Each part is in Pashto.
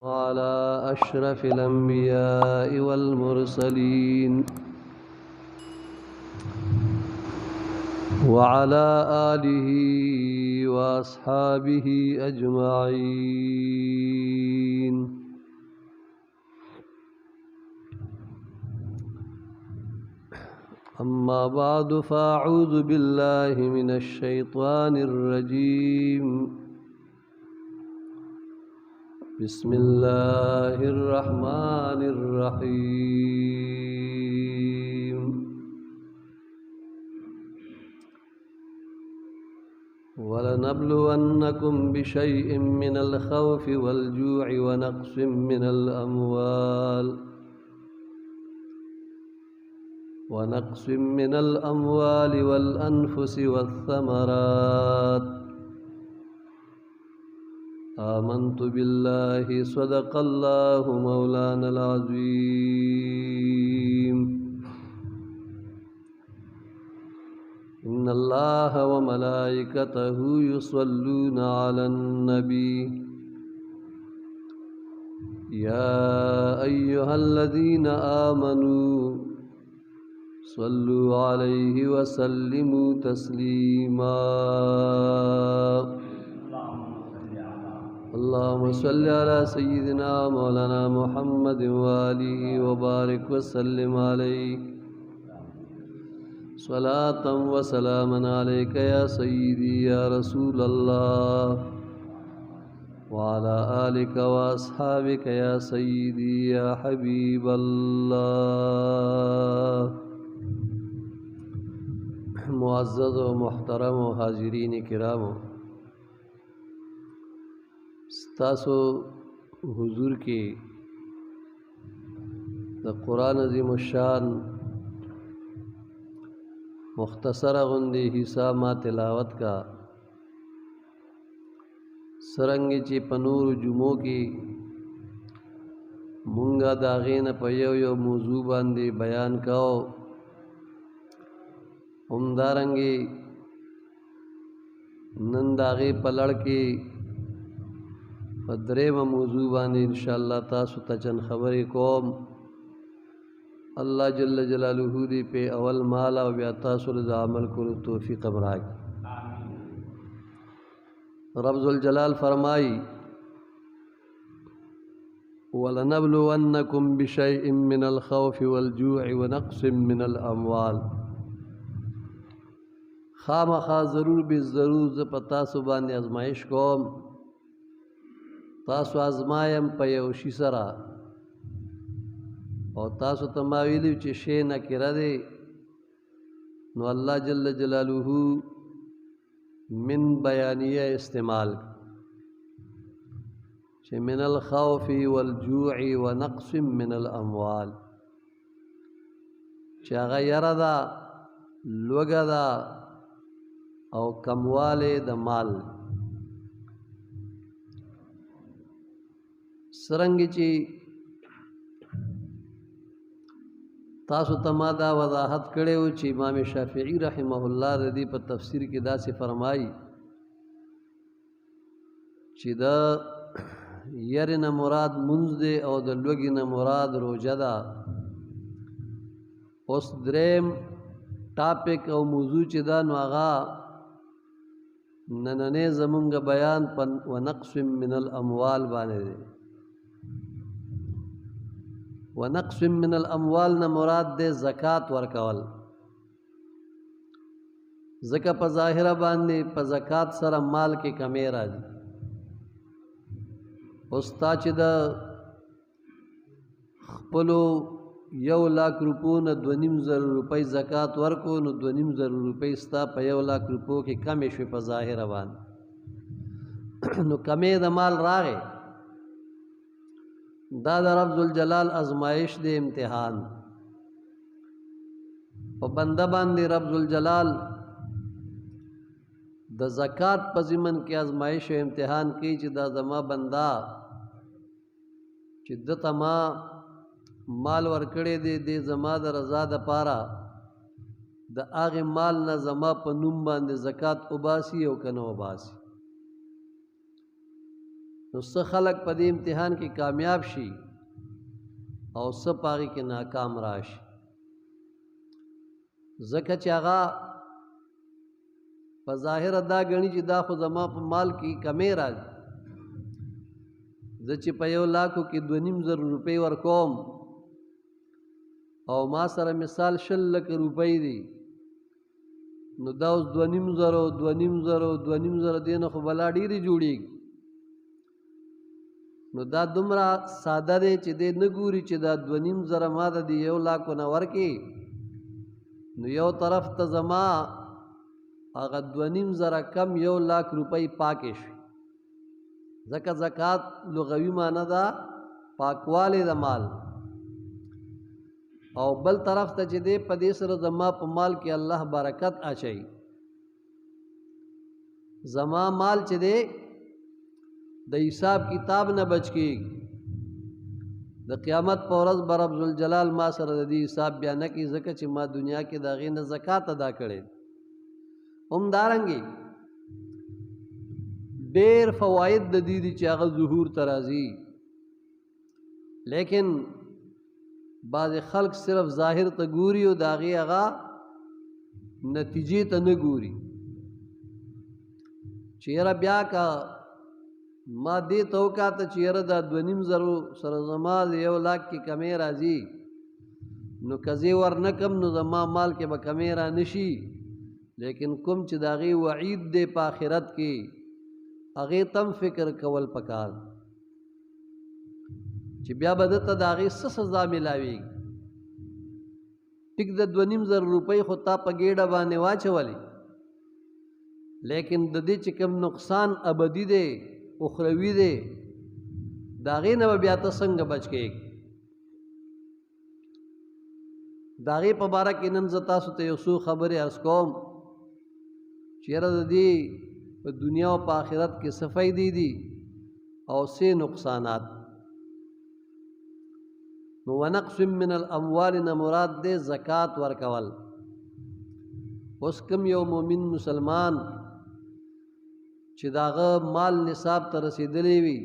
وعلى أشرف الأنبياء والمرسلين وعلى آله وأصحابه أجمعين. أما بعد فأعوذ بالله من الشيطان الرجيم. بسم الله الرحمن الرحيم. ولنبلونكم بشيء من الخوف والجوع ونقص من الأموال والأنفس والثمرات. آمنت بالله صدق الله مولانا العظيم. إن الله وملائكته يصلون على النبي يا أيها الذين آمنوا صلوا عليه وسلموا تسليما. اللهم صل على سيدنا مولانا محمد وآله وبارك وسلم عليه صلاة وسلاما عليك يا سيدي يا رسول الله وعلى آلك وأصحابك يا سيدي يا حبيب الله. معزز و محترم و حاضرین کرامو، ستاسو حضور کې د قرآن عظیم الشان مختصر غندی حصہ ما تلاوت کا سرنګ چې پنور جمعو کې مونږه داغین په یو موضوع باندې بیان کاو. همدارنګې نن داغې په لړ کې په درېمه موضوع باندې انشاءالله تاسو ته چند خبرې کوم. الله جل جلاله دې په اول مال او بیا تاسو د عمل کولو توفیق راکړي. رب ذوالجلال فرمایي وَلَنَبْلُوَنَّكُمْ بِشَيْءٍ مِّنَ الْخَوْفِ وَالْجُوعِ وَنَقْصٍ مِّنَ الْأَمْوَالِ. خامخا ضرور به ضرور زه په تاسو باندې ازمایش کوم. تاسو ازمایم په یو شي سره، او تاسو ته ما ویلي چې شی نکره دی، نو الله جل جلاله من بیانیه استعمال چې من الخوف والجوع ونقص من الاموال، چې هغه یره ده، لوږه ده او کمواله د مال. سرنګ چې تاسو ته ما دا وضاحت کړی و چې امام شافعي رحمه الله رضی په تفسیر کې داسې فرمایي چې دا یری نه مراد منځ دی او د لوږې نه مراد روژه ده. اوس دریم ټاپک او موضوع چې دا نو هغه نننې زمونږ بیان په ونقص من الاموال باندې دی. ونقص من الاموال نه مراد دی زکات ورکول. زکه په ظاهره باندې په زکات سره مال کې کمی راځي. اوس تا چې د خپلو 1,00,000 روپو نه 2,500 روپۍ زکات ورکو، نو 2,500 روپۍ ستا په 1,00,000 روپو کې کمې شوې په ظاهره باندې. نو کمې د مال راغې، دا د رب ذوالجلال ازمایش دی، امتحان په بنده باندې. رب ذوالجلال د زکات په ضمن کې ازمایش او امتحان کوي چې دا زما بنده چې دته ما مال ورکړی دی، د زما د رضا د پاره د هغې مال نه زما په نوم باندې زکات وباسي او که نه وباسي. نو څه خلق په دې امتحان کې کامیاب شي او څه په هغې کې ناکام راشي. ځکه چې هغه په ظاهره دا ګڼي چې دا خو زما په مال کې کمی راځي، زه چې په 1,00,000 کې 2,500 روپۍ ورکوم او ما سره مثال 1,00,000 روپۍ دي، نو دا اوس 2,500 دې نه خو بلا ډېرې جوړېږي. نو دا دومره ساده دی چې دی نه ګوري چې دا 2,500 ما د دې 1,00,000 نه ورکړي، نو یو طرف ته زما هغه 2,500 کم 1,00,000 روپۍ پاکې شوي. ځکه زکات لغوي معنی ده پاکوالی د مال، او بل طرف ته چې دی په دې سره زما په مال کې الله برکت اچوي. زما مال چې دی د حساب کتاب نه بچ کېږي، د قیامت په ورځ به رب ذوالجلال ما سره د دې حساب بیا نه کوي، ځکه چې ما دنیا کې د هغې نه زکات ادا کړی. همدارنګې ډېر فواید د دې دي چې هغه ظهور ته راځي، لیکن بعض خلق صرف ظاهر ته ګوري او د هغې هغه نتیجې ته نه ګوري چې یاره بیا که ما دې ته وکاته چې یاره دا 2,500 سره زما د 1,00,000 کې کمی راځي، نو که زه ورنه کم نو زما مال کې به کمی را نشي، لیکن کوم چې د هغې وعید دی په آخرت کې هغې تم فکر کول پکار چې بیا به دته د هغې څه سزا میلاویږي. ټیک د 2,500 روپۍ خو تا په ګېډه باندې واچولې، لیکن د دې چې کوم نقصان ابدي دی اخروي دی د هغې نه به بیا ته څنګه بچ کېږي. د هغې په باره کې نن زه تاسو ته یو څو خبرې عرض کوم چې یاره د دې په دنیا او په آخرت کې څه فایدې دي او څه نقصانات. نو ونقص من الاموال نه مراد دی زکات ورکول. اوس کوم یو مؤمن مسلمان چې د هغه مال نصاب ته رسېدلی وي،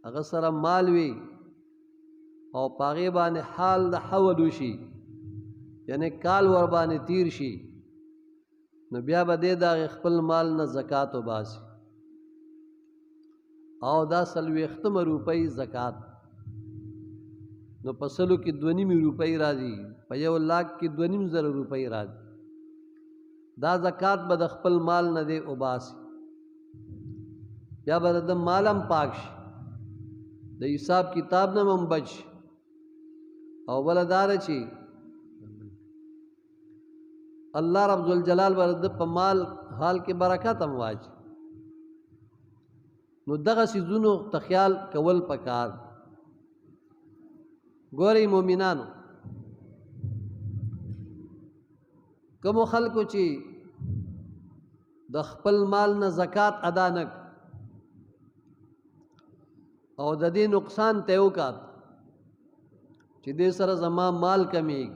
هغه سره مال وي او په هغې باندې حال د حول وشي، یعنی کال ور باندې تیر شي، نو بیا به دی د هغې خپل مال نه زکات وباسي، او دا 40 روپۍ زکات، نو په 100 کې 2.5 روپۍ راځي، په 1,00,000 کې 2,500 روپۍ راځي. دا زکات به د خپل مال نه دی وباسي، بیا به د مال هم پاک شي، د حساب کتاب نه هم بچ شي، او بله دا ده چې الله رب ذوالجلال به د په مال حال کې برکت هم واچي. نو دغه څیزونو ته خیال کول پکار. ګورئ مومنانو، کومو خلکو چې د خپل مال نه زکات ادا نه او د دې نقصان ته وکات چې دې سره زما مال کمیږي،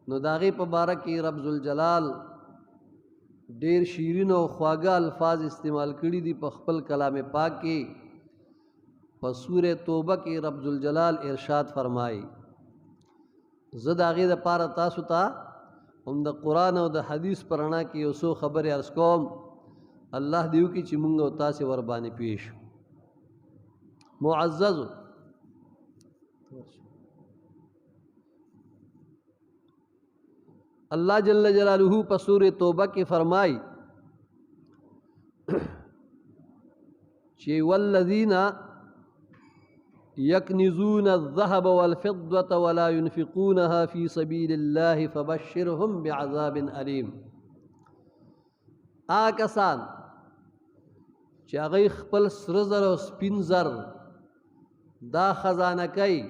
نو د هغې په باره کې رب ذوالجلال ډېر شیرین او خواږه الفاظ استعمال کړي دي په خپل کلام پاک کې. په سورة توبه کې رب ذوالجلال ارشاد فرمایي. زه د هغې دپاره تاسو ته هم د قرآن او د حدیث په رڼا کې یو څو خبرې عرض کوم. الله دې وکړي چې مونږ او تاسې ورباندې پوه شو. معززو، اللہ جل جلالہ په سورة توبه کې فرمای چې والذین یکنزون الذهب والفضة ولا ينفقونها في سبيل الله فبشرهم بعذاب علیم. آکسان چې هغوی خپل سره زر او سپین زر دا خزانه کوي،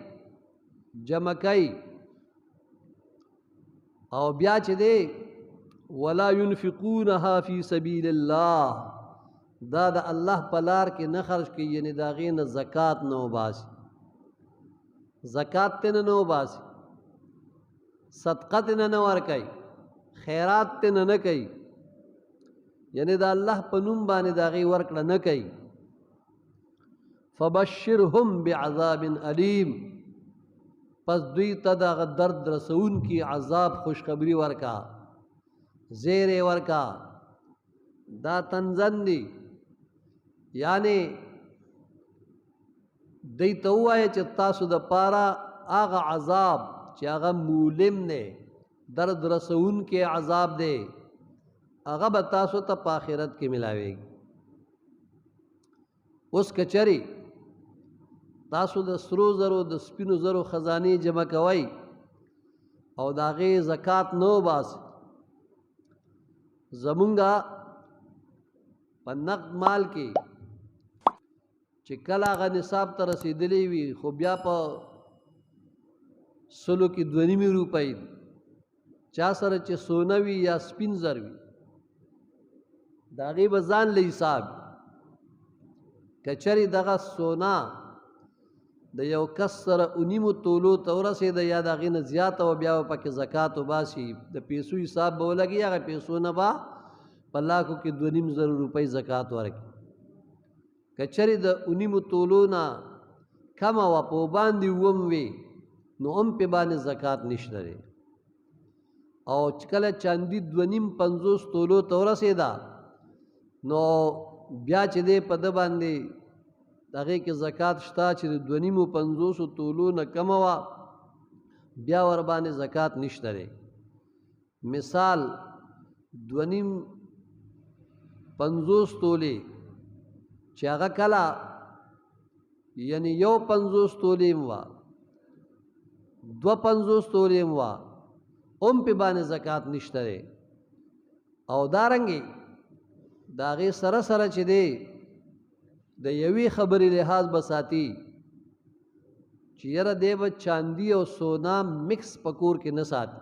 جمع کوي، او بیا چې دی ولا ينفقونها فی سبیل الله، دا د الله په لار کې نه خرج کوي، یعنی د هغې نه زکات نه وباسي، زکات ته نه وباسي، صدقه ته نه ورکوي، خیرات ته نه کوي، یعنی د الله په نوم باندې د هغې ورکړه نه کوي، فبشرهم بعذاب علیم، پس دوی ته دغه درد رسونکي عذاب خوشخبری ورکا، زیر ورکا. دا تنزن دی، یعنی دی ته ووایه چې تاسو د پاره هغه عذاب چې هغه مولم دی، درد رسونکي عذاب دی، هغه به تاسو ته په آخرت کې ملاویږي. اوس که چرې تاسو د سرو زرو د سپینو زرو خزانې جمع کوئ او د هغې زکات نه وباسئ، زمونږه په نقد مال کې چې کله هغه نصاب ته رسېدلی وي خو بیا په سلو کې 2.5 روپۍ چا سره چې سونه وي یا سپین زر وي د هغې به ځان له حساب. که چرې دغه سونا د یو کس سره 9 تولو ته ورسېده یا د هغې نه زیاته وه بیا به پکې زکات وباسي، د پیسو حساب به ولګي، هغه پیسو نه به په لاکو کې 2.5 روپۍ زکات ورکړي. که چرې د 9 تولو نه کمه وه په باندې وم وي نو هم پې باندې زکات نشته دی. او چې کله چاندي 2.5-50 تولو ته ورسېده نو بیا چې دی په ده باندې د هغې کې زکات شته چې د 2.5-50 تولو نه کمه وه بیا ورباندې زکات نشته دی. مثال 2.5-50 تولې چې هغه کله یعنی 1.50 تولې هم وه 2.50 تولې هم وه هم پې باندې زکات نشته دی. او دارنګې د هغې سره سره چې دی د یوې خبرې لحاظ به ساتي چې یاره دی به چاندي او سونا مکس په کور کې نه ساتي،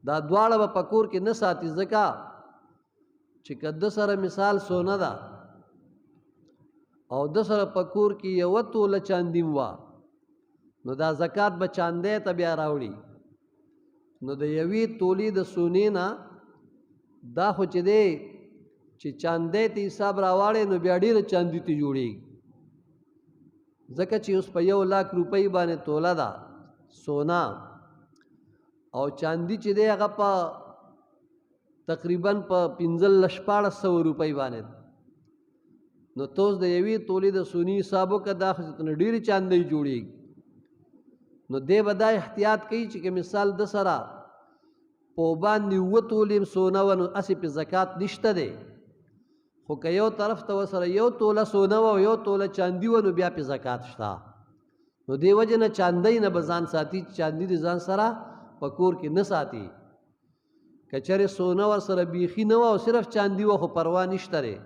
دا دواړه به په کور کې نه ساتي، ځکه چې که ده سره مثال سونه ده او ده سره په کور کې 1 توله چاندي وه نو دا زکات به چاندی ته بیا راوړي. نو د یوې تولې د سونې نه دا خو چې دی چې چاندی ته حساب راواړی نو بیا ډېره چاندي ته جوړېږي، ځکه چې اوس په 1 لاک روپۍ باندې توله ده سونا او چاندي چې دی هغه په تقریبا په 1500-1600 روپۍ باندې. نو توس د یوې تولې د سونې حساب وکړه دا خو چې ډېرې چاندۍ جوړېږي. نو دی به دا احتیاط کوي چې که مثال د سره په باندې 7 تولې سونه وه نو هسې پې زکات نشته دی، خو که یو طرف ته ورسره 1 توله سونه وه او 1 توله چاندي وه نو بیا پې زکات شته. نو دې وجې نه چاندۍ نه به ځان ساتي، چاندي د ځان سره په کور کې نه ساتي. که چرې سونه ورسره بیخي نه وه او صرف چاندي وه خو پروا نشته دی،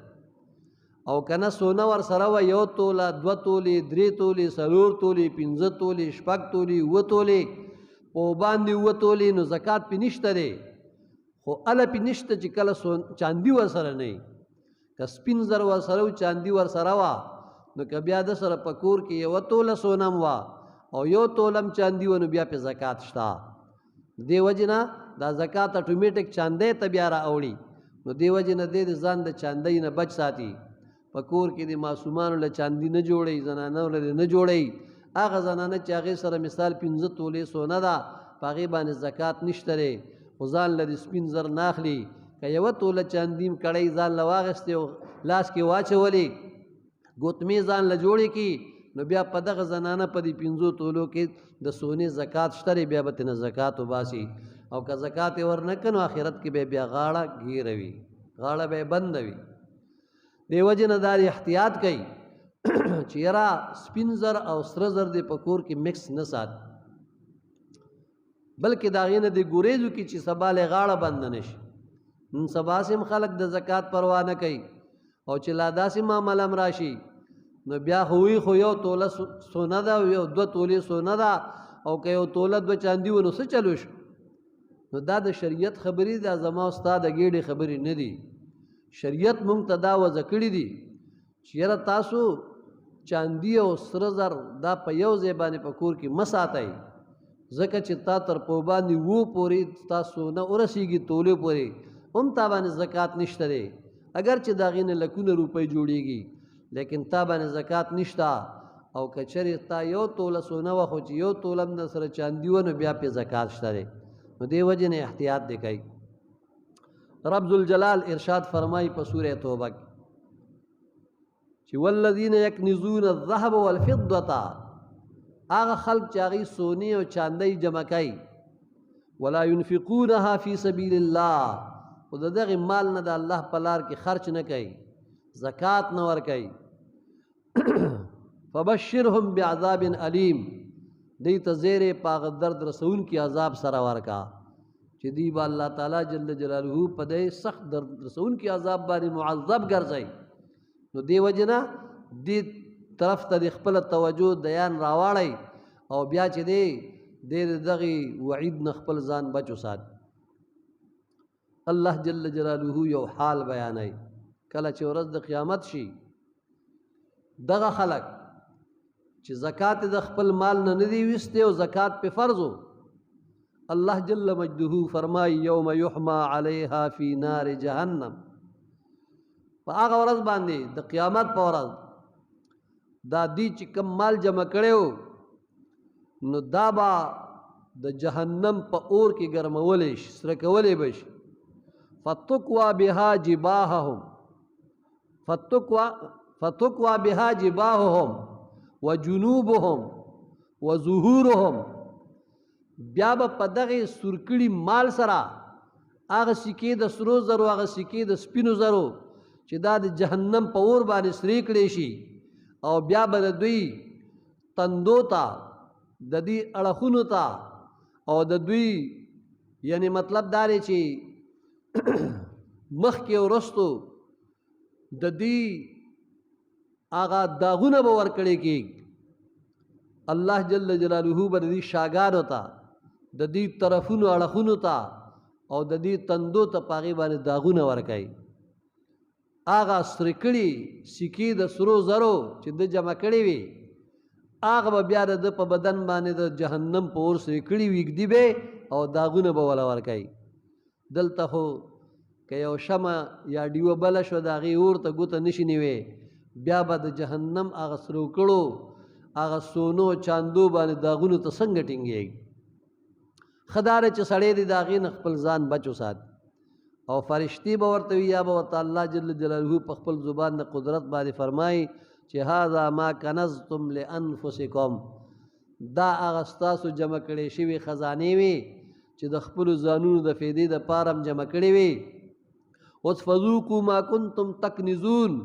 او که نه سونه ورسره وه 1 توله 2 تولې 3 تولې 4 تولې 5 تولې 6 تولې 7 تولې په باندې 7 تولې نو زکات پې نشته دی. خو هله پې نشته چې کله چاندي ورسره نه وي، که سپین زر ورسره و چاندي ورسره وه نو که بیا د سره په کور کې 1 توله سونه هم وه او 1 توله هم چاندي وه نو بیا پې زکات شته. دې وجې نه دا زکات اټومیټک چاندی ته بیا راوړي. نو دې وجې نه دی د ځان د چاندۍ نه بچ ساتي. په کور کې د معصومانو له چاندي نه جوړوي، زنانو له نه جوړوي. هغه زنانه چې هغې سره مثال 15 تولې سونه ده په هغې باندې زکات نشته دی، خو ځان له د سپین زر نه اخلي. که 1 توله چاندي م کړی ځان له واخیستې او لاس کې واچولې ګوتمې ځان له جوړې کړي نو بیا په دغه زنانه په دې 15 تولو کې د سونې زکات شته دی، بیا به ترېنه زکات وباسي. او که زکات یې ورنه کړه نو آخرت کې به بیا غاړه ګیره وي، غاړه به یې بنده وي. دې وجې نه دا احتیاط کوي چې یاره سپین زر او سره زر دې په کور کې مکس نه ساتي، بلکې د هغې نه دې ګریزو کې چې سبا له غاړه بنده نه شي. نن سبا هم خلک د زکات پروا نه کوي، او چې لا داسې معامله هم راشي نو بیا خو وي خو 1 توله سونه ده او 2 تولې سونه ده او که 1 توله 2 چاندي و نو څه چلو شو. نو دا د شریعت خبرې دا زما او ستا د ګېډې خبرې نه دي. شریعت مونږ ته دا وضع کړي دي چې یاره تاسو چاندي او سره زر دا په یو ځای باندې په کور کې مه ساتئ، ځکه چې تا تر په باندې 7 پورې تا سونه ورسېږي تولې پورې هم تا باندې زکات نشته دی. اگر چې د هغې نه لکونه روپۍ جوړېږي لیکن تا باندې زکات نشتا او کچری تا یو توله سونه و خو چې یو توله هم سره چاندي و نو بیا پې زکات شته دی نو دې وجې نه احتیاط دی کوي رب ذوالجلال ارشاد فرمایي په سورې توبه کې چې والذین یکنزون الذهب والفضة هغه خلق چې هغوی سونې او چاندی جمع کوي ولا ينفقونها فی سبیل الله خو د دغې مال نه د الله په لار کې خرچ نه کوي زکات نه ورکوي فبشرهم بعذاب علیم دی ته زیرې په هغه درد رسونکي عذاب سره ورکا چې دی به الله تعالی جل جلاله په دې سخت درد رسونکي عذاب باندې معذب ګرځوي نو دې وجې نه دې طرف ته د خپل توجه دیان راواړی او بیا چې دی دغې وعید نه خپل ځان بچ وسات الله جل جلاله یو حال بیانوي کله چې ورځ د قیامت شي دغه خلک چې زکات د خپل مال نه ندي ویستی او زکات په فرض الله جل مجده فرمای یوم یحما علیها فی نار جهنم په هغه ورځ باندې د قیامت په ورځ دا دی چې کم مال جمع کړو نو دا به د جهنم په اور کې ګرمولی شي سره کولی به شي فتقوا بها جباههم فتقوا بها جباههم وجنوبهم وظهورهم بیا به په دغې سورکړي مال سره هغه سکې د سرو زرو هغه سکې د سپینو زرو چې دا د جهنم په اور باندې سرې کړې شي او بیا به د دوی تندو ته د دوی اړخونو ته او د دوی یعنی مطلب دا دی چې مخکې وروستو د دوی هغه داغونه به ورکړی کېږي الله جل جلاله به د دوی شاګانو ته د دوی طرفونو اړخونو ته او د دوی تندو ته په هغې باندې داغونه ورکوي هغه سرې کړي سکې د سرو زرو چې ده جمع کړې وي هغه به بیا د ده په بدن باندې د جهنم په اور سرې کړي وږدي به او داغونه به وله ورکوي دلته خو که یو شمه یا ډیوه بله شوه د هغې اور ته ګوته نشي نیوی بیا به د جهنم هغه سرو کړو هغه سونو چاندو باندې داغونو ته څنګه ټینګېږي ښه دا دی چې سړی دی د هغې نه خپل ځان بچ وساتي او فرشتي به ورته وي یا به ورته الله جل جلاله په خپل زبان د قدرت باندې فرمایي چې هذا ما کنزتم لانفسکم دا هغه ستاسو جمع کړې شوي خزانې وي چې د خپلو ځانونو د فایدې دپاره هم جمع کړې وي اوس فذوقوا ما کنتم تکنزون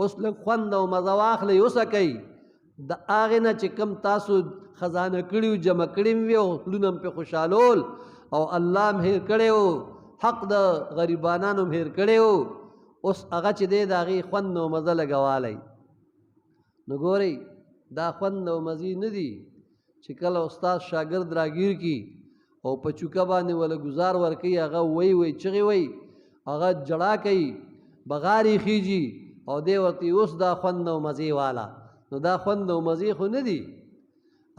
اوس لږ خوند او مزه واخلئ وڅکئ د هغې نه چې کم تاسو خزانه کړي وو جمع کړي وي او خپلونه هم پرې خوشحالول او الله هم هېر کړی و حق د غریبانانو هم هېر کړی و اوس هغه چې دی د هغې خوند او مزه لګوالی نو ګورئ دا خوند او مزې نه دي چې کله استاد شاګرد راګیر کي او په چوکه باندې وله ګزار ورکوي هغه وی چغې وی هغه جړا کوي بغارې خیجي او دی ورته اوس دا خوند او مزې والا نو دا خوند او مزې خو نه دي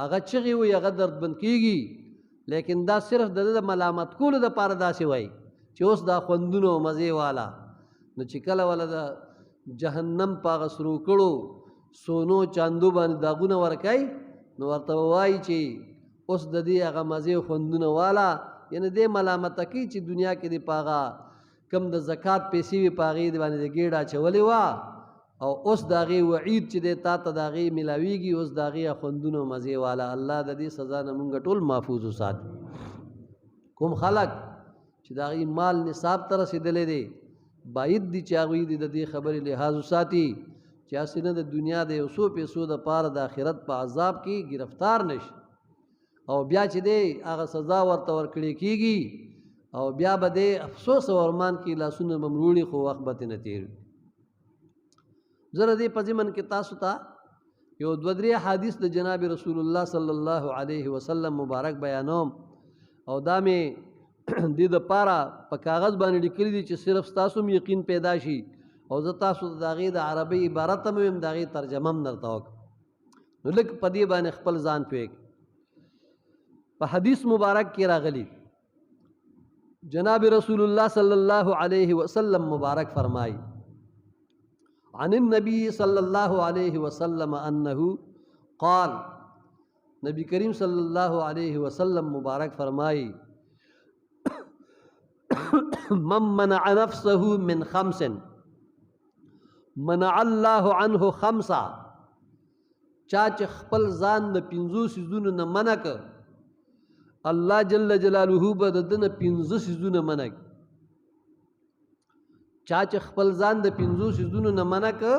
هغه چغې وی هغه دردبند کېږي لیکن دا صرف د ده د ملامت کولو دپاره داسې وایي چې اوس دا خوندونه او مزې والا نو چې کله وله د جهنم په هغه سرو کړو سونو چاندو باندې داغونه ورکوي نو ورته وایي چې اوس د دې هغه مزې او خوندونه والا یعنې دې ملامته کوي چې دنیا کې دې په هغه کم د زکات پیسې وي په هغې باندې د ګېډه اچولې وه او اوس د هغې وعید چې دی تا ته د هغې میلاویږي اوس د هغې خوندونه او مزې والا الله د دې سزا نه مونږ ټول محفوظ وساتي کوم خلک چې د هغې مال نصاب ته رسېدلی دی باید دي چې هغوی د دې خبرې لحاظ وساتي چې هسې نه د دنیا د یو څو پیسو دپاره د آخرت په عذاب کې ګرفتار نشي او بیا چې دی هغه سزا ورته ورکړې کېږي او بیا به دی افسوس او ارمان کې لاسونه به مروړي خو وخت به ترې نه تېر وي زه د دې په ضمن کې تاسو ته یو دوه درې حدیث د جناب رسول الله صلی الله علیه وسلم مبارک بیانوم او دا مې دې دپاره په کاغذ باندې لیکلي دي چې صرف ستاسو هم یقین پیدا شي او زه تاسو ته د هغې د عربۍ عبارت هم ویم د هغې ترجمه هم درته وکړم نو لږ په دې باندې خپل ځان پوهېږ په حدیث مبارک کې راغلی جناب رسول الله صلی الله علیه وسلم مبارک فرمائی عن النبي صلی اللہ علیہ وسلم انہو قال نبی کریم صلی اللہ علیہ وسلم مبارک فرمائی من منع نفسه من خمس منع اللہ عنہ خمسا چاچ خپل ځان د پنځو سیزونو نه منع که الله جل جلاله به د ده نه پنځه سیزونه منع کړي. چا چې خپل ځان د پنځو سیزونو نه منع که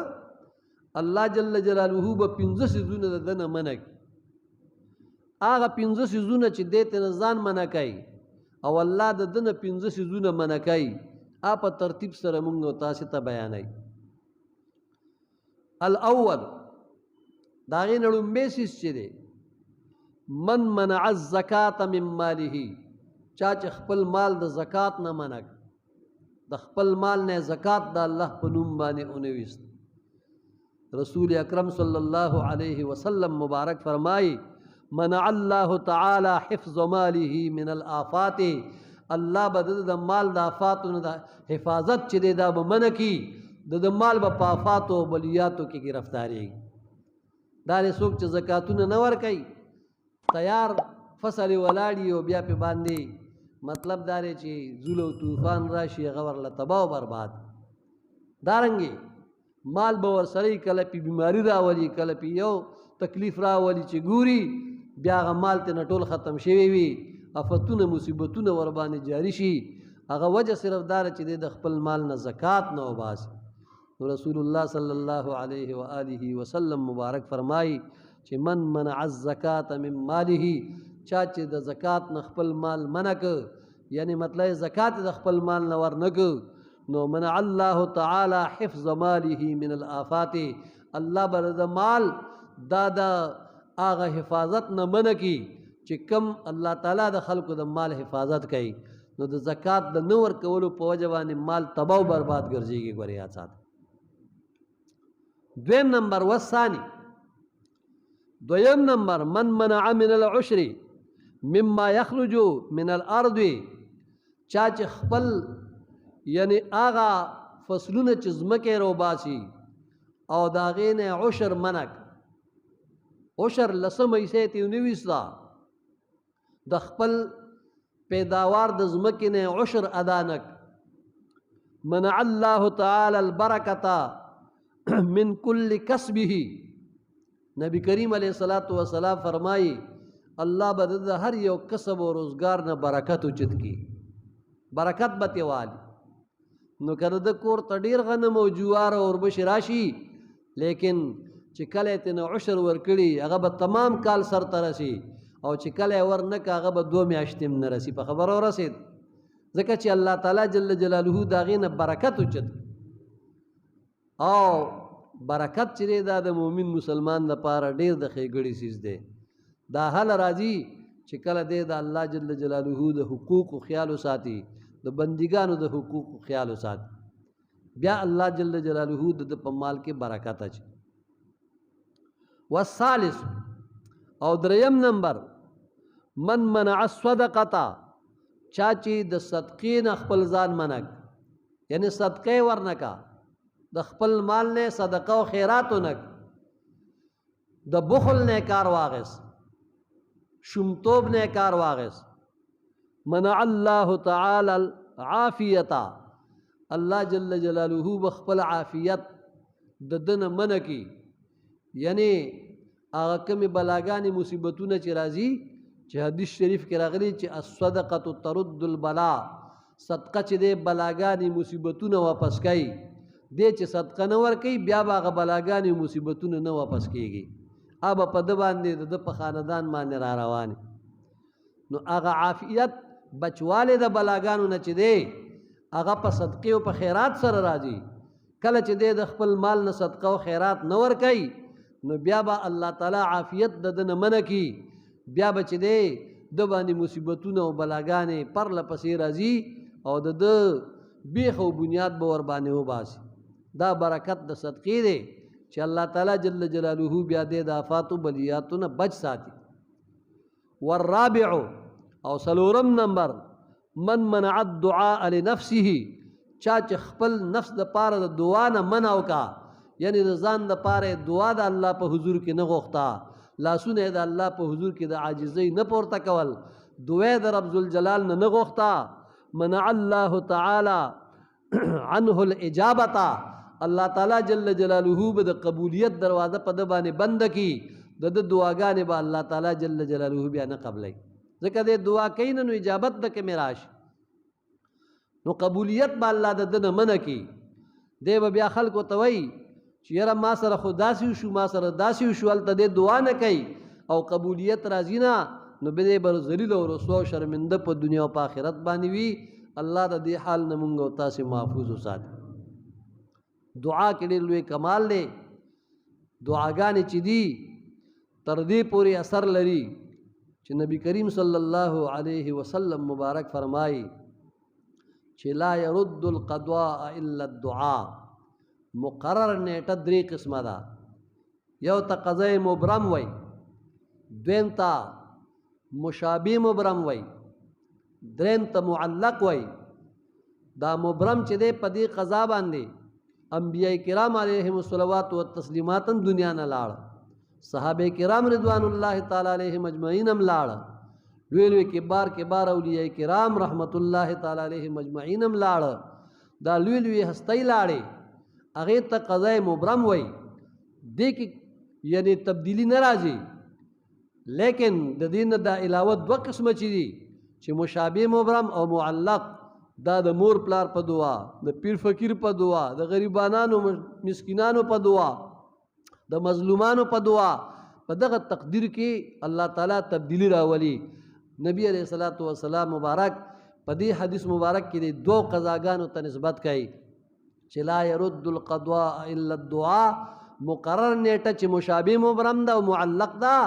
الله جل جلاله به پنځه سیزونه د ده نه منع کړي. هغه پنځه سیزونه چې دی ته نه ځان منع کوي او الله د ده نه پنځه سیزونه منع کوي په ترتیب سره موږ او تاسې ته بیانوي. الاول د هغې نه لومبی څیز چې دی من منع الزکاة من ماله چا چې خپل مال د زکات نه منع د خپل مال نه زکات د الله په نوم باندې اونویست. رسول اکرم صلی الله علیه وسلم مبارک فرمائی منع الله تعالی حفظ ماله من الآفات الله به د مال د آفاتو نه د حفاظت چې دی دا به منع کي د مال به په آفاتو او بلیاتو کې ګرفتاریږي. دا دی څوک چې زکاتونه نه ورکوي تیار فصل ولاړي او بیا پې باندې مطلب دا دی چې زول او طوفان راشي هغه ورله تباه او برباد. دارنګې مال به ورسره کله پې بیماري راولي کله پې یو تکلیف راولي چې ګوري بیا هغه مال ته نه ټول ختم شوي وي افتونه مصیبتونه ورباندې جاری شي. هغه وجه صرف دا چې دی د خپل مال نه زکات نه وباسي. نو رسول الله صلی الله علیه و آله وسلم مبارک فرمایي چې من منع الزکاة من ماله چا چې د زکات نه خپل مال منع که یعنی مطلب زکات د خپل مال نه ور نه که نو منع الله تعالی حفظ ماله من الآفات الله به د مال دا د هغه حفاظت نه منع کي چې کم الله تعالی د خلکو د مال حفاظت کوي. نو د زکات د نه ورکولو په وجه باندې مال تباه او برباد ګرځېږي. ګورې یاد ساته. دویم نمبر والثانی دویم نمبر من منع من العشر مما یخرج من الارض چا چې خپل یعنی آغا فصلونه چې ځمکې روباسي او د هغې نه عشر منع عشر لسم حصې ته ونیویسته د خپل پیداوار د ځمکې نه عشر ادا نه منع الله تعالی البرکة من کل کسبه نبی کریم علیہ الصلوۃ والسلام فرمائی الله به د هر یو کسب او روزگار نه برکت اوچت کی برکت به تې والي. نو که د کور ته ډېر غنم او جوار او وربشې راشي لیکن چې کله یې ته نه عشر ورکړي هغه به تمام کال سر ته رسي او چې کله یې ور نه که هغه به 2 میاشتې هم نه رسي. په خبره ورسېد ځکه چې الله تعالی جل جلاله د هغې نه برکت اوچت او برکت چې دی دا د مؤمن مسلمان لپاره ډېر د ښېګړې څیز دی. دا حل راځي چې کله دی د الله جل جلاله د حقوقو خیال وساتي د بندګانو د حقوقو خیال وساتي بیا الله جل جلاله د په مال کې برکت اچي. والثالث او دریم نمبر من منع الصدقة چا چې د صدقې نه خپل ځان منع یعنی صدقې ورنکا د خپل مال نه صدقه او خیراتو نه د بخل نه کار واغس شمتوب نه کار واغس. منع الله تعالی العافیة الله جل جلاله بخپل عافیت د دنه منع کی یعنی هغه کومې بلاګانې مصیبتونه چې راځي چې حدیث شریف کې راغلي چې الصدقة ترد البلاء صدقه چې دی بلاګانې مصیبتونه واپس کوي دی چې صدقه نه ورکوي بیا به هغه بلاګانې مصیبتونه نه واپس کېږي به په ده باندې د په خاندان باندې را روانې. نو هغه عافیت بچوالی د بلاګانو نه چې دی هغه په صدقې او په خیرات سره راځي. کله چې دی د خپل مال نه صدقه او خیرات نه ورکوي نو بیا به الله تعالی عافیت د ده نه منع کي بیا به چې دی د باندې مصیبتونه او بلاګانې پرله پسې راځي او د ده بیخ او بنیاد به ور باندې وباسي. دا برکت د صدقې دی چې الله تعالی جل جلاله بیا دی د آفاتو بلیاتو نه بچ ساتي. والرابع او څلورم نمبر من منع الدعاء لنفسه چا چې خپل نفس د پاره د دعا نه منع وکړه یعنی د ځان د پاره دعا د الله په حضور کې نه غوښتا، لاسونه د الله په حضور کې د عاجزۍ نه پورته کول، دعا د رب ذوالجلال نه غوښتا، منع الله تعالی عنه الاجابتا، الله تعالی جل جلاله به د قبولیت دروازه په د باندې بند کی، د دعاګانې به الله تعالی جل جلاله بیا نه قبلای، ځکه د دعا کین نو اجابت د کې میراش، نو قبولیت به الله د نه منع کی، دی به بیا خلکو ته وایي چې یاره ما سره خو داسې وشو، ما سره داسې وشو، هلته دی دعا نه کوي او قبولیت راځي نه، نو به به ذلیل او رسوا او شرمنده په دنیا او په آخرت باندې وي. الله د دې حال نه مونږ او تاسې محفوظ وساتي. دعا کې ډېر لوی کمال دی. دعاګانې چې دي تر دې پورې اثر لري چې نبی کریم صلی الله علیه وسلم مبارک فرمایي چې لا يرد القضاء الا الدعاء. مقرر نیټه درې قسمه ده، یو ته قضای مبرم وای، دویم ته مشابه مبرم وای، دریم ته معلق وای. دا مبرم چې دی په دې قضا باندې انبیاء کرام علیهم الصلوات والتسلیمات دنیا نه لاړ، صحابه کرام رضوان الله تعالی علیهم اجمعین هم لاړ، لوی لوی کبار اولیاء کرام رحمت الله تعالی علیهم اجمعین هم لاړ. دا لوی لوی هستی لاړې، هغې ته قضای مبرم وای. دې کې یعنی تبدیلی نه راځي، لیکن د دې نه دا علاوه دوه قسمه چې دي چې مشابه مبرم او معلق، دا د مور پلار په دعا، د پیر فقیر په دعا، د غریبانانو مسکینانو په دعا، د مظلومانو په دعا، په دغه تقدیر کې الله تعالی تبدیلی راولي. نبی علیہ الصلوۃ والسلام مبارک په دې حدیث مبارک کې د دوه قضاګانو ته نسبت کوي چې لا يرد القضاء الا الدعاء. مقرر نیټه چې مشابه مبرم ده او معلق ده،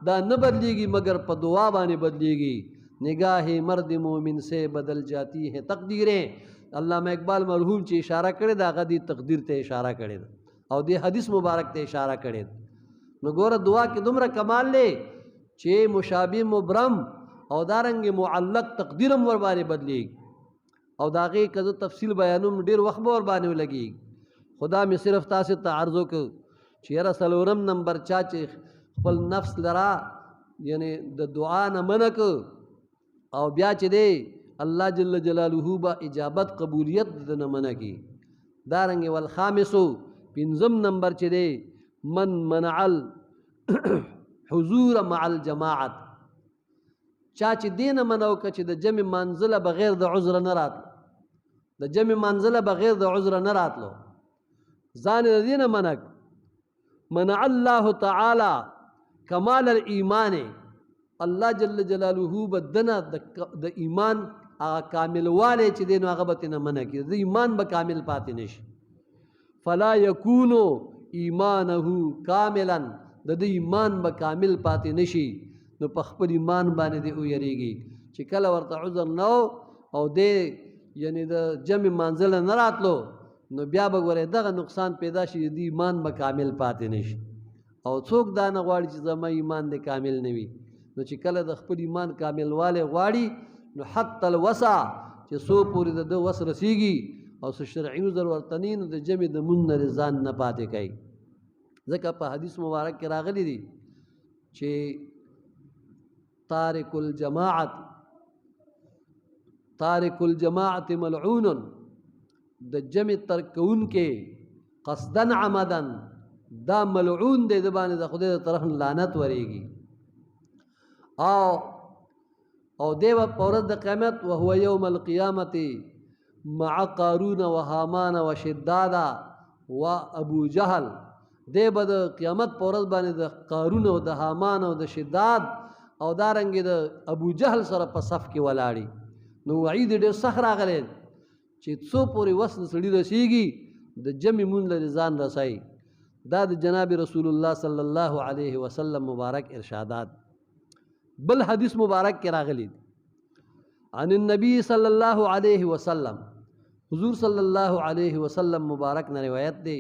دا نه بدلیږي مگر په دعا باندې بدلیږي. نگاہ مرد مومن سے بدل جاتی ہے تقدیریں. علامہ اقبال مرحوم چې اشاره کړې ده هغه دې تقدیر ته اشاره کړې ده او دې حدیث مبارک ته اشاره کړې ده. نو ګوره دعا کې دومره کمال دی چې مشابه مبرم او دارنګ معلق تقدیر هم ور باندې بدلیږي، او د هغې که زه تفصیل بیانوم ډېر وخت به ور باندې ولګېږي. خدا مې صرف تاسې ته عرض وکړ چې یاره څلورم نمبر چا چې خپل نفس لرا یعنی د دعا نه منع که او بیا چې دی الله جل جلاله با اجابت قبولیت د نه منع کی. دارنګې والخامسو پنځم نمبر چې دی من منع الحضور مع الجماعت. چا چې دی نه منع وکړه چې د جمع منزله بغیر د عذر نه راتلو، د جمع منزله بغیر د عذر نه راتلو، ځان د دې نه منع. منع الله تعالی کمال الایمان. الله جل جلاله بدنه د ایمان هغه کامل والی چې دی نو هغه به ترې نه منع کړي، د ایمان به کامل پاتې نشي. فلا یکون ایمانه کاملا، د دې ایمان به کامل پاتې نشي. نو په خپل ایمان باندې دی ویریږي چې کله ورته عذر نه او دی یعنی د جمع منزله نه راتلو نو بیا به ګورې دغه نقصان پیدا شي، د ایمان به کامل پاتې نشي. او څوک دا نه غواړي چې زما ایمان دی کامل نه وي. نو چې کله د خپل ایمان کامل والی غواړي نو حتی الوسع چې څو پورې د ده وس رسیږي او څه شرعي عذر ورته نه نو د جمع د مون نه ځان نه پاتې کوي. ځکه په حدیث مبارک کې راغلی دی چې تارک الجماعت ملعون. د جمع ترک کوونکې قصدن عمدن دا ملعون دی، د باندې د خدای د طرف لعنت ورېږي. او دی به په ورځ د قیامت وهو یوم القیامت مع قارون و حامان و شداد و ابو جهل. دی به د قیامت په ورځ باندې د قارون او د حامان او د شداد او دارنګې د ابو جهل سره په صف کې ولاړي. نو وعید ډېر سخت راغلی چې څو پورې وس د سړي رسیږي د جمع مون لرې ځان رسوي. دا د جناب رسول الله صلی الله علیه وسلم مبارک ارشادات. بل حدیث مبارک کې راغلی عن النبی صلی الله علیه وسلم، حضور صلی الله علیه وسلم مبارک نه روایت دی.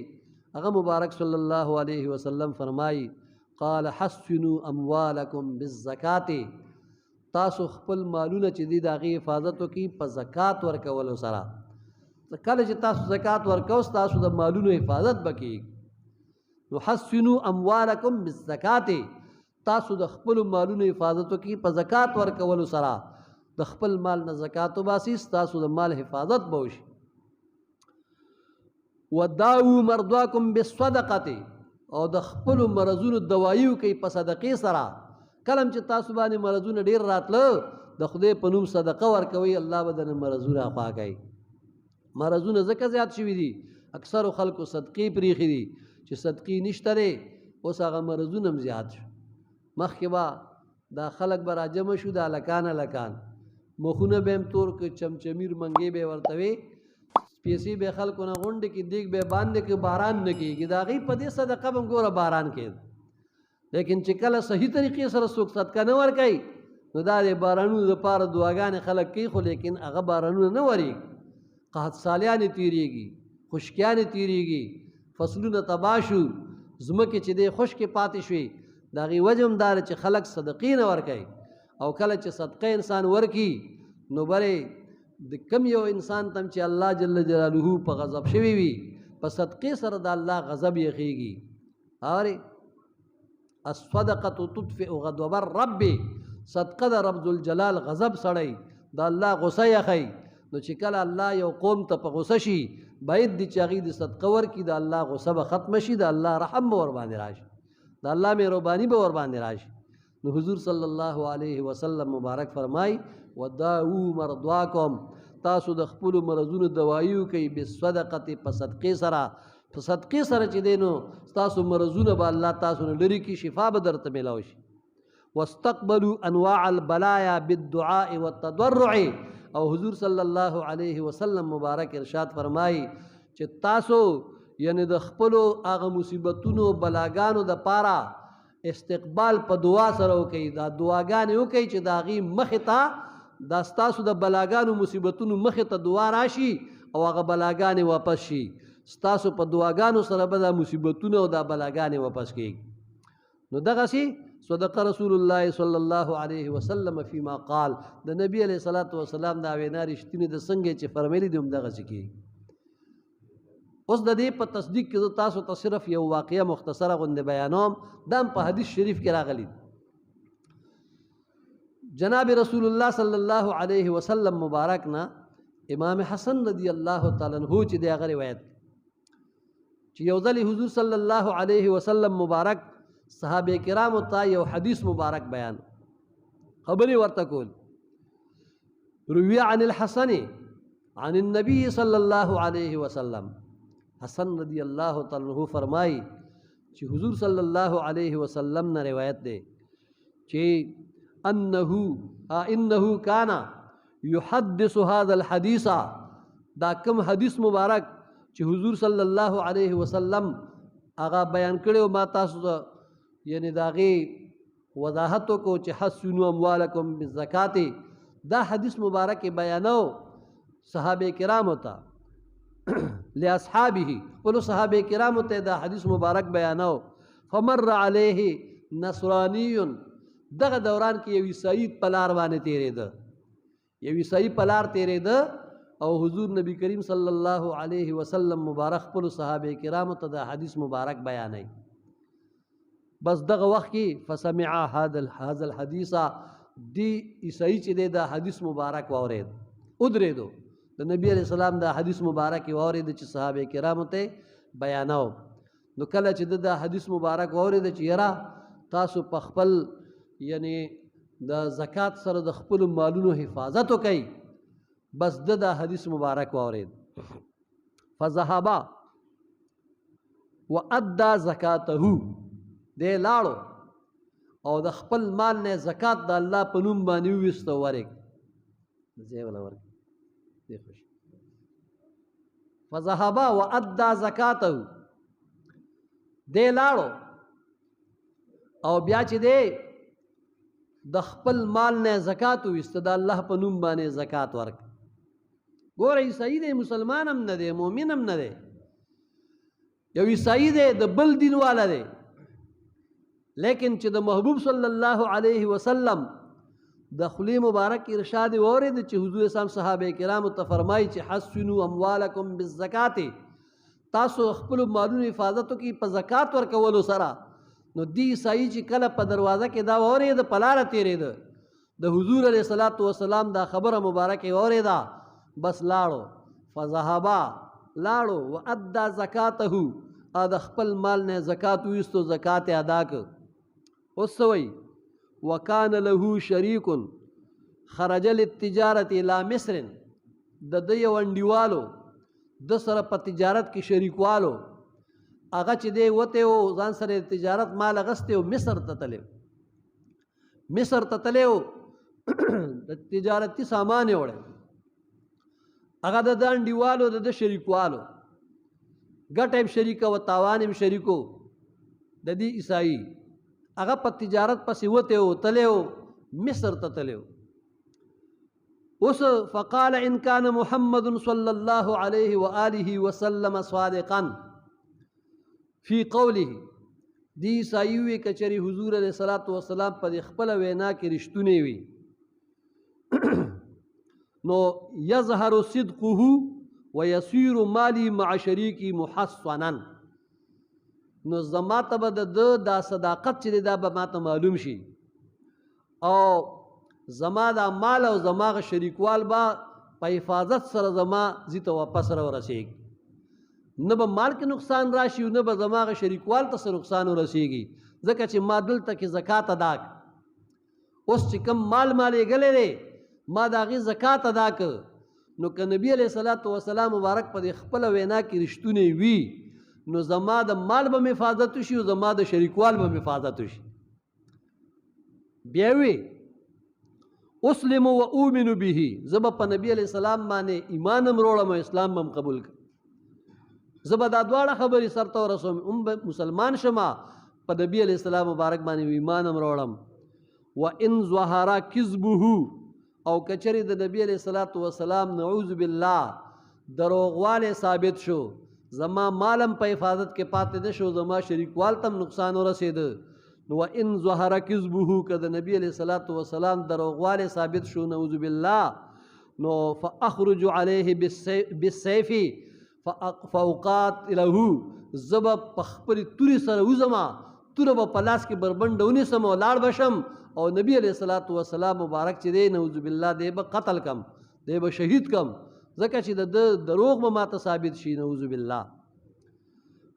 هغه مبارک صلی الله علیه وسلم فرمایي قال حسنوا اموالکم بالزکات. تاسو خپل مالونه چې دي د هغې حفاظت وکړي په زکات ورکولو سره. کله چې تاسو زکات ورکوئ تاسو د مالونو حفاظت به کېږي. نو حسنوا اموالکم بالزکات، تاسو د خپل مالونو حفاظت وکړئ په زکات ورکولو سره. د خپل مال نه زکات وباسئ، تاسو د مال حفاظت به وشي. وداؤوا مرضاکم بالصدقه، او د خپل مرضونو دوایي وکړئ په صدقې سره. کلم چې تاسو باندې مرضونه ډیر راتله، د خدای په نوم صدقه ورکوي، الله به د مرضونه عفا کوي. مرضونه ځکه زیات شوي دي، اکثرو خلکو صدقې پریښي دي چې صدقې نشته دی، اوس هغه مرضونه هم زیات شو. مخکې به دا خلک به راجمع شو، دا لکان مخونه به هم تور که چمچمیر منګې به ورته وي، پیسې به خلکو نه غونډې کې دیګ به باندې کې باران نه کېږي. د هغې په دې صدقه به هم ګوره باران کېد. لیکن چې کله صحیح طریقې سره څوک صدقه نه ورکوي، نو دا د بارانونو دپاره دعاګانې خلک کوي، خو لیکن هغه بارانونه نه ورېږي. قحط سالیانې تېرېږي، خشکیانې تېرېږي، فصلونه تباه شو، ځمکې چې دی خشکې پاتې شوې. د هغې وجه هم دا ده چې خلک صدقې نه ورکوي. او کله چې صدقه انسان ورکي، نو برې د کم یو انسان تم چې الله جل جلاله په غضب شوي وي، په صدقې سره د الله غضب یخیږي. اورې الصدقه تطفئ غضب الرب، صدقه د رب ذوالجلال غضب سړی، د الله غصه یخی. نو چې کله الله یو قوم ته په غصه شي، باید دي چې هغې د صدقه ورکړي، د الله غصه به ختمه شي، د الله رحم به ورباندې راشي، د الله مهرباني به ورباندې راشي. نو حضور صلی الله علیه وسلم مبارک فرمای وداؤوا مرضاکم، تاسو د خپلو مرضونو دوایي وکئ بالصدقه، په صدقې سره. په صدقې سره چې دی نو ستاسو مرضونه به الله تاسو نه لرې کړي، شفا به درته میلاو شي. واستقبلوا انواع البلایا بالدعاء والتضرع، او حضور صلی الله علیه وسلم مبارک ارشاد فرمای چې تاسو یعنی د خپلو هغه مصیبتونو بلاګانو د پاره استقبال په دعا سره وکئ. دا دعاګانې وکئ چې د هغې مخې ته دا ستاسو د بلاګانو مصیبتونو مخې ته دعا راشي او هغه بلاګانې واپس شي. ستاسو په دعاګانو سره به دا مصیبتونه او دا بلاګانې واپس کېږي. نو دغسې صدق رسول الله صلی الله علیه وسلم فيما قال، د نبی علیه الصلاۃ والسلام دا وینا رښتینې د څنګه چې فرمیلي دي همدغسې کېږي. اوس د دې په تصدیق کې زه تاسو ته صرف یو واقعه مختصره غوندې بیانوم، دا هم په حدیث شریف کې راغلی. جناب رسول الله صلی الله علیه وسلم مبارک نه امام حسن رضی الله تعالی عنہ چې دی هغه روایت چې یو ځل حضور صلی الله علیه وسلم مبارک صحابه کرامو ته یو حدیث مبارک بیان خبرې ورته کول. روي عن الحسن عن النبي صلی الله علیه وسلم، حسن رضی اللہ تعالیٰ عنہ فرمائی چې حضور صلی اللہ علیہ وسلم نے روایت دے چې انہو کانا یحدث هذا الحدیث، دا کم حدیث مبارک چې حضور صلی اللہ علیہ وسلم آغا بیان کړو ما تاسو ته، یعنی داغی وضاحتو کو چې حسنوا اموالکم بالزکات، دا حدیث مبارک بیانو صحابه کرام ہوتا لاصحابه، قلو صحابه کرام ته دا حدیث مبارک بیانو. فمر علیه نصرانی، دغه دوران کې یو عیسائی پلار باندې تیرېده، یو عیسائی پلار تیرېده او حضور نبی کریم صلی الله علیه وسلم مبارک خپلو صحابه کرامو ته دا حدیث مبارک بیانوي. بس دغه وخت کې فسمع هذا الحدیث، دی عیسائی چې دی دا حدیث مبارک واورېد، ودرېدو د نبی علیہ السلام دا حدیث مبارک واورېد چې صحابه کرامو ته بیانو. نو کله چې دا حدیث مبارک واورېد چې یاره تاسو په خپل یعنی د زکات سره د خپل مالونو حفاظت وکئ، بس دا حدیث مبارک واورېد. فذهب وادى زکاته، دی لاړو او د خپل مال نه زکات د الله په نوم باندې وویسته ورک ځای ولا ورک دی خوش. فذهب وادى زکاته، دی لاړو او بیا چې دی د خپل مال نه زکات وویسته، د الله په نوم باندې زکات ورک. ګوره عیسائی دی، مسلمان هم نه دی، مؤمن هم نه دی، یو عیسائی دی د بل دین والا دی، لیکن چې د محبوب صلی الله علیه وسلم د خلی مبارک ارشاد واورېد چې حضور اسلام صحابه کرامو ته فرمایي چې حسنوا اموالکم بالزکات، تاسو خپل مالونو حفاظت وکړئ په زکات ورکولو سره. نو دی عیسائی چې کله په دروازه کې دا واورېده په لاره تېرېده د حضور علیه الصلاۃ والسلام دا خبره مبارکه واورېده بس لاړو. فذهبا لاړو وادى زکاته د خپل مال نه زکات ویستو زکات ادا کړ. اوس وی وکان له شریک خرج للتجارة الى مصر د یو انډیوالو د سره په تجارت کې شریکوالو هغه چې دی وته او ځان سره تجارت مال اغسته او مصر ته تلو د تجارتي سامان وړه هغه د انډیوالو د شریکوالو ګټم شریک او تاوانم شریکو د دې عیسائی هغه په تجارت پسې وته او تلو مصر ته تلو. فقال إن كان محمد صلى الله عليه وآله وسلم صادقا في قوله دی عیسائی کچری حضور علیہ الصلوۃ والسلام په خپل وینا کې رښتونه وي نو يظهر صدقه ويصير مالي مع شريكي محصنا. نو زما ته به دا صداقت چې دا به ماته معلوم شي او زما دا مال او زما غ شریکوال با په حفاظت سره زما زیته واپس را ورسیږي. نه به مال کې نقصان راشي او نه به زما غ شریکوال ته نقصان ورسیږي ځکه چې ما دلته کې زکات ادا ک. اوس چې کم مال یې غلې ما دا غي زکات ادا ک نو ک نبی علیہ الصلوۃ والسلام مبارک په خپل وینا کې رښتونه وی نو زما د مال به حفاظت شي او زما د شریکوال به حفاظت شي. بیا وی اسلم و اؤمن به زب په نبی علیہ السلام باندې ایمان هم وروړم اسلام هم قبول کړ. زب دا دواړه خبرې سرته ورسوم مسلمان شمه په نبی علیہ السلام مبارک باندې ایمان هم وروړم. وان ظهر کذبه او کچری د نبی علیہ الصلوۃ والسلام نعوذ بالله دروغواله ثابت شو زما مالم په حفاظت کې پاتې نشو زما شریکوال تم نقصان ورسید. نو ان ظهر کذبه کده نبی علیہ الصلوۃ والسلام دروغواله ثابت شو نعوذ بالله نو فاخرج عليه بالسيف فاوقات له زب پخپل توری سره وزما تور په پلاس کې بربندونی سم لاړ بشم او نبی علیہ الصلوۃ والسلام مبارک چې دی نعوذ بالله دی به قتل کم دی به شهید کم ځکه چې د دروغ به ماته ثابت شي نعوذ بالله.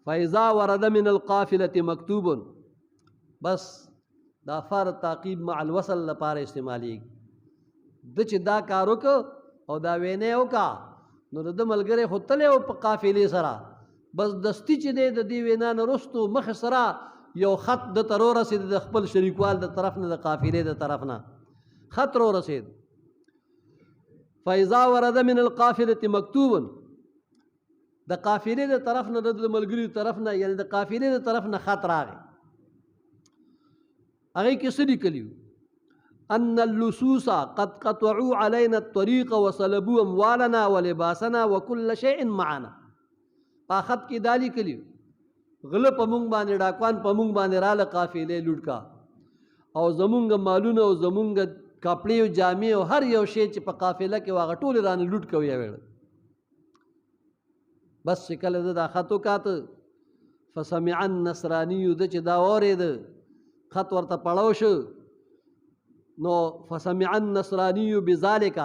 فاذا ورد من القافله مکتوب بس دا فار تعقیب مع الوصل لپاره استعمالی د چې دا کار وکړ او دا وینه وکړه نو د ملګری خو تللی او په قافلې سره بس دستی چې دی د دې وینا نه وروستو مخې سره یو خط د ته رارسېد د خپل شریکوال د طرف نه د قافلې د طرف نه خط رارسېد. فاذا ورد من القافله مکتوب د قافلې د طرف نه د ملګری طرف نه یعنی د قافلې د طرف نه خط راغی هغه کې څه لیکلي ان اللصوص قد قطعوا علينا الطريق وصلبوا اموالنا ولباسنا وكل شيء معنا. په خط کې دا لیکلي غله په مونږ باندې ډاکوان په مونږ باندې راله قافلې لوټ کا او زمونږ مالونه او زمونږ کپړې او جامې او هر یو شی چې په قافله کې واغ ټول رانه لوټ کوي ویل. بس کله دا خط وکاته فسمع النصراني د چې دا اورید خط ورته پړاو شو نو فسمع النصراني بذلك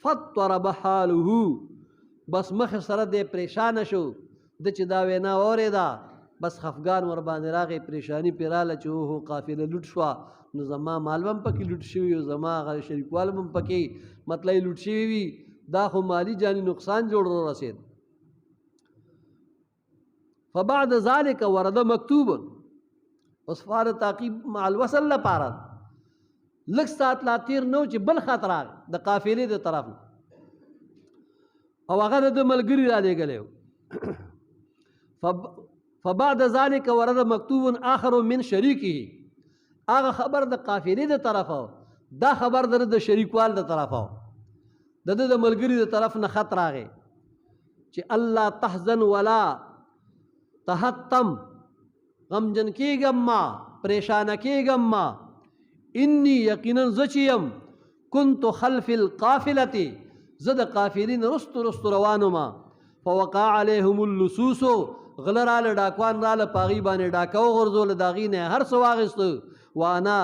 فاضطرب حاله بس مخ سره دې پریشان شو د چې دا وینا اوریدا بس خفګان ور باندې راغی پریشانی پیراله چې هو قافله لوټ شو نو زما مال هم پکې لوټ شوی او زما غ شریکوال هم پکې مطلب لوټ شوی وي دا خو مالی جانی نقصان جوړ رسید. فبعد ذلك ورد مکتوب اوس فار تعقیب مع الوصل لپاره لږ سات لا تیر نو چې بل خطر د قافلې د طرف او هغه د ملګری را لګلې. فبعد ذلك ورد مکتوب آخر من شریکه هغه خبر د قافلې د طرف دا خبر د شریکوال د طرف د ملګری د طرف نه خط راغی چې الله تحزن ولا تحطم غمجن کېږم ما پریشانه کېږم ما انی یقینا زچیم كنت خلف القافلة زد قافلین رست روانو ما فوقع علیهم اللصوص غله راله ډاکوان راله په هغې باندې ډاکه وغورځوله د هغې نه هر څه واخېسته وانا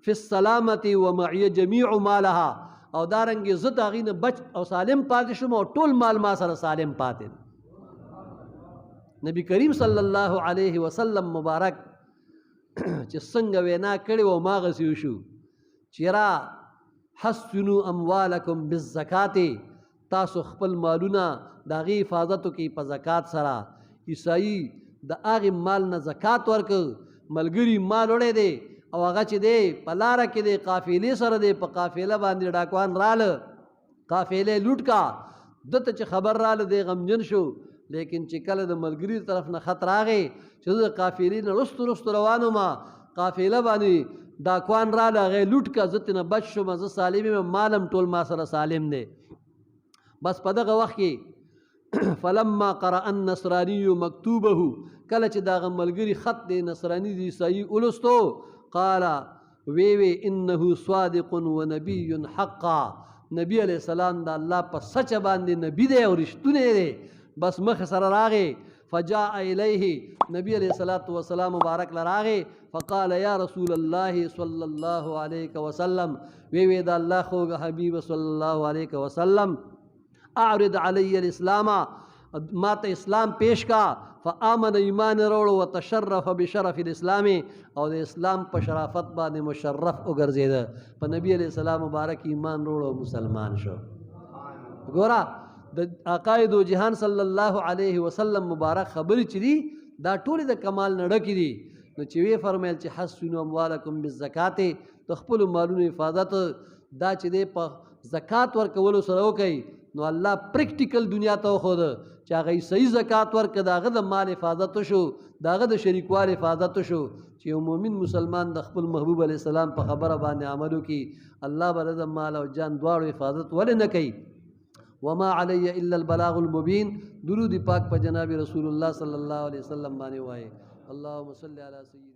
فی السلامة ومعي جمیع مالها او دارنګې زه د هغې نه بچ او سالم پاتې شوم او ټول مال ما سره سالم پاتې نبی کریم صلی الله علیه وسلم مبارک چې څنګه وینا کړې و هماغسې وشو چې را حسنوا اموالکم بالزکات تاسو خپل مالونه د هغې حفاظت وکړئ په زکات سره عیسایي د هغې مال نه زکات ورکړ ملګري مال وړی دی او هغه چې دی په لاره کې دی قافلې سره دی په قافله باندې ډاکوان راله قافلې لوټ کا دته چې خبر راله دی غمجن شو لیکن چې کله د ملګري طرف نه خط راغی چې زه د قافلې نه رستو رستو روان وم قافله باندې ډاکوان راله هغې لوټ کا زه ترې نه بچ شوم زه سالم یم مالم ټول ما سره سالم دی بس په دغه وخت کې فلما قرأ النصراني مکتوبه کله چې دغه ملګري خط دی نصراني د عیسایي ولستو قال وی انه صادق ونبی حقا نبی علیہ السلام د الله په سچ باندې نبی دی او رښتونی دی بس مخ سره راغی فجاء الیه نبی علیہ الصلوۃ والسلام مبارک لراغی فقال یا رسول الله صلی الله علیه وسلم وی د الله خوږه حبیب صلی الله علیه وسلم اعرض علی الاسلام ما ته اسلام پیش کا فآمن ایمان روړو وتشرف بشرف الاسلام او د اسلام په شرافت باندې مشرف وګرځیده په نبی علیہ السلام مبارک ایمان روړو مسلمان شو ګورا د عقاید و جهان صلی الله علیه وسلم مبارک خبرې چې دي دا ټولې د کمال نه ډکې دي نو چې وی فرمایل چې حسنوا اموالکم بالزکات د خپلو مالونو حفاظت دا چې دی په زکات ورکولو سره وکړئ نو الله پریکټیکل دنیا ته وښود چې هغه صحیح زکات ورکړه د هغه د مال حفاظت وشو د هغه د شریکوال حفاظت وشو چې یو مؤمن مسلمان د خپل محبوب علیه السلام په خبره باندې عمل وکړي الله به د مال او جان دواړو حفاظت ولې نه کوي وما علی الا البلاغ المبین درود پاک په جناب رسول الله صلی الله علیه وسلم باندې وایي اللهم صل علی سیدنا